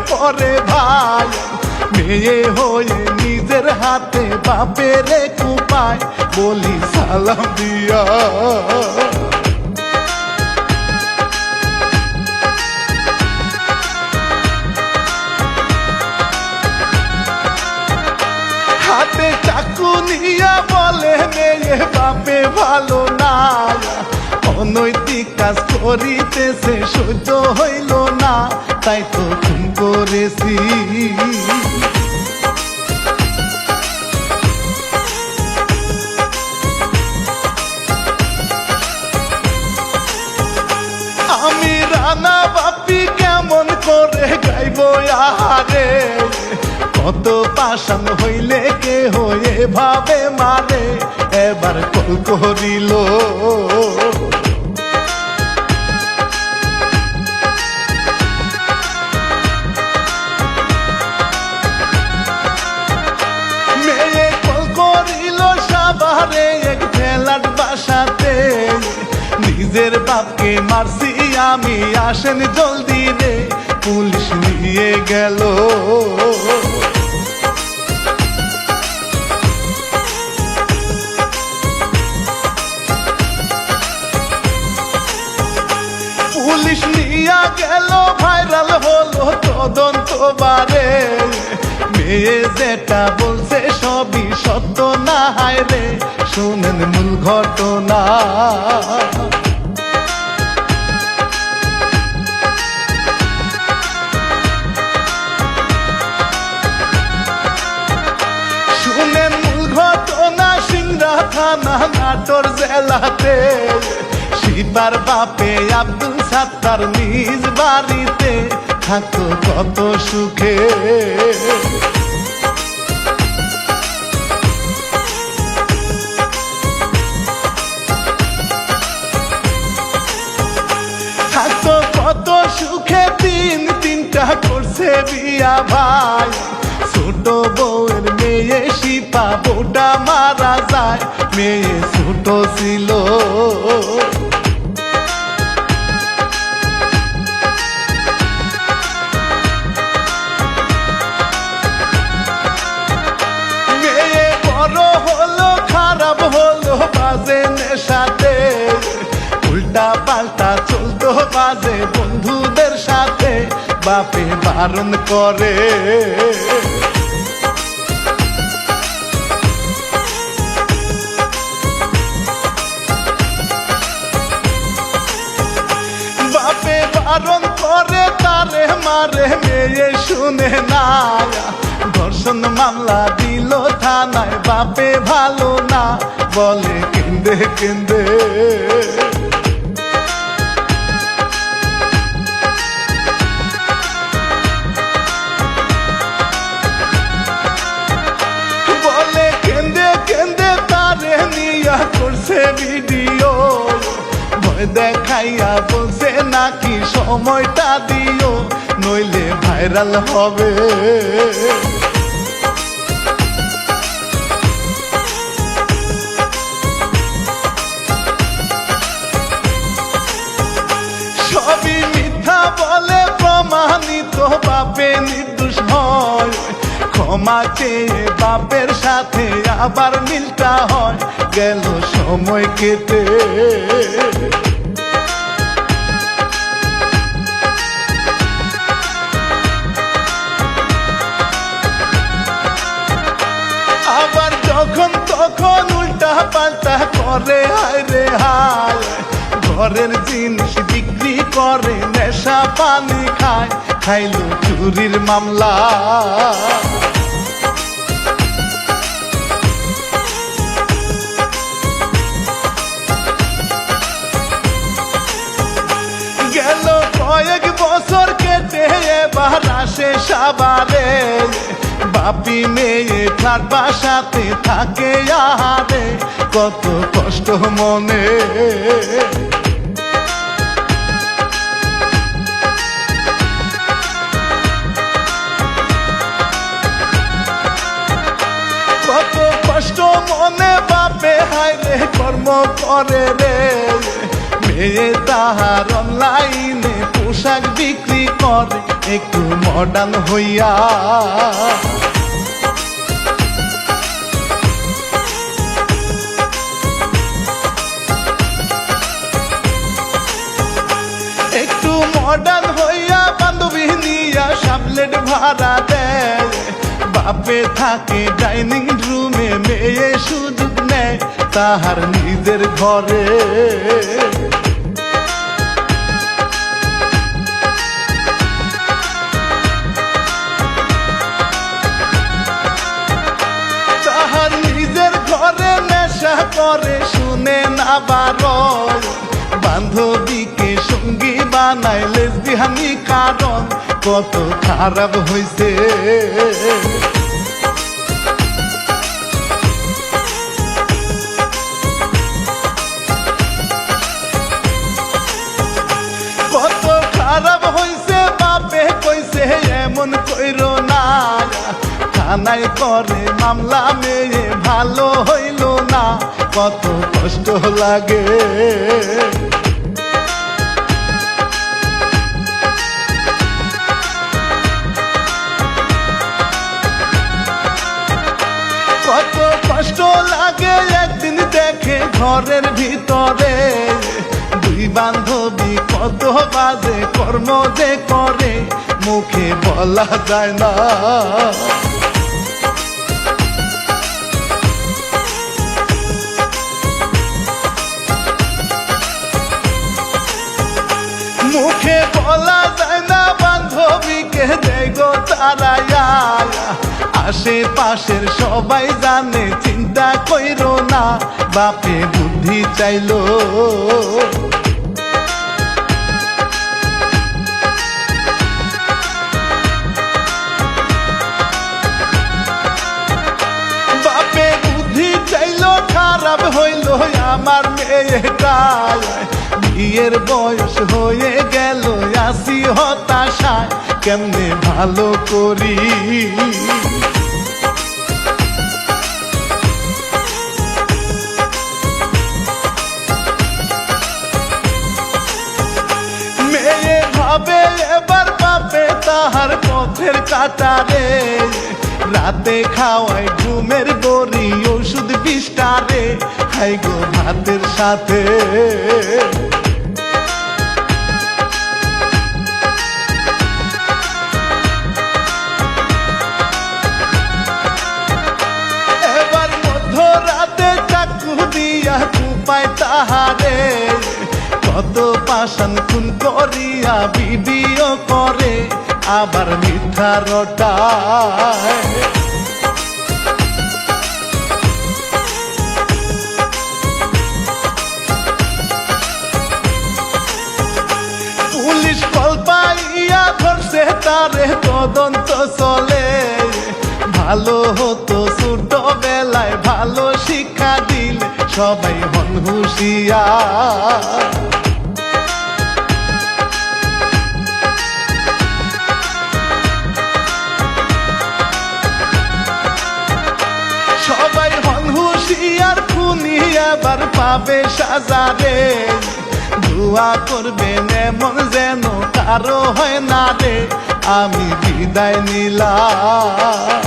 পরে ভাই মেয়ে হয়ে নিজের হাতে বাপেরে কুপায় বলি সালাম দিয়া হাতে চাকু নিয়া বলে মেয়ে বাপে ভালো না অনৈতিক কাজ করিতেছে সহ্য হইল না তাই তো খুন করেছি আমি রানা বাপি কেমন করে গাইব আহারে কত পাষাণ হইলে কে হয়ে ভাবে মারে এবার কল করিল মেয়ে কল করিল সাবারে এক ফেলাট বাসাতে নিজের বাপকে মারছি আমি আসেন জলদি রে পুলিশ নিয়ে গেল পুলিশ নিয়ে গেল ভাইরাল হলো তদন্ত বারে মেয়ে যেটা বলছে সবই সত্য না হায় রে শুনেন মূল ঘটনা শুনেন মূল ঘটনা সিংড়া থানা নাটোর জেলাতে শিপার বাপে আব্দুল সাত্তার নিজ বাড়িতে থাকতো কত সুখে থাকতো কত সুখে তিনটা করছে বিয়া ভাই ছোট বউয়ের মেয়ে শিপা বউটা মারা যায় মেয়ে ছোট ছিল মেয়ে বড় হলো খারাপ হলো বাজে নেশাতে উল্টা পাল্টা চলতো বাজে বন্ধুদের সাথে বাপে বারণ করে বাপে বারণ করে তারে মারে মেয়ে শুনে না ধর্ষণ মামলা দিল থানায় বাপে ভালো না বলে কেন্দে কেন্দে বলে কেন্দে কেন্দে তারে নিয়া করছে ভিডিও ভয় দেখাইয়া বলছে নাকি সময়টা দিও নইলে ভাইরাল হবে সবই মিথ্যা বলে প্রমাণিত বাপে নির্দোষ হয় ক্ষমা চেয়ে বাপের সাথে আবার মিলটা হয় গেল সময় কেটে আবার যখন তখন উল্টা পাল্টা করে হায় রে হায় ঘরের জিনিস বিক্রি করে নেশা পানি খায় খাইল চুরির মামলা গেল কয়েক বছর কেটে এবার আসে সাবারে বাপি মেয়ে তার বাসাতে থাকে আহারে কত কষ্ট মনে কত কষ্ট মনে বাপে হায় রে কর্ম করে রে মেয়ে তাহার অনলাইনে পোশাক বিক্রি করে একটু মডার্ন হইয়া। একটু মডার্ন হইয়া বান্ধবী নিয়া সাবলেট ভাড়া দেয়, বাপে থাকে ডাইনিং রুমে, মেয়ে সুযোগ নেয় তাহার নিজের ঘরে। তাহার নিজের ঘরে নেশা করে শুনে না বারণ, বান্ধবীকে সঙ্গী বানায় লেসবিয়ানি, কারণ কত খারাপ হইছে। কত খারাপ হইছে, বাপে কইছে এমন কইরো না, থানায় করে মামলা, মেয়ে ভালো হইল না, কত কষ্ট লাগে। কত কষ্ট লাগে একদিন দেখে ঘরের ভিতরে দুই বান্ধবী কত বাজে কর্ম যে করে, মুখে বলা যায় না। মুখে বলা যায় না, বান্ধবীকে দেখো তারায়া, আশেপাশের সবাই জানে, চিন্তা কইরো না, বাপে বুদ্ধি চাইলো। বাপে বুদ্ধি চাইলো, খারাপ হইল আমার মেয়েটা, বিয়ের বয়স হয়ে গেল, আসি হতাশায় কেমনে ভালো করি। মেয়ে ভাবে এবার বাপে তাহার পথের কাটারে, রাতে খাওয়ায় ঘুমের বড়ি, ওষুধ বিষ্টারে, খাই গো ভাতের সাথে। এবার মধ্যরাতে চাকু দিয়া কুপায় তাহারে, কত পাষাণ খুন করিয়া ভিডিও করে, আবার মিথ্যা রটায়। পুলিশ কল পাইয়া ধরছে তারে, তদন্ত চলে, ভালো হতো ছোটবেলায় ভালো শিক্ষা দিলে, সবাই হন হুঁশিয়ার। সবাই হন হুঁশিয়ার, খুনি আবার পাবে সাজারে, দোয়া করবেন এমন যেন কারো হয় না রে, আমি বিদায় নিলাম।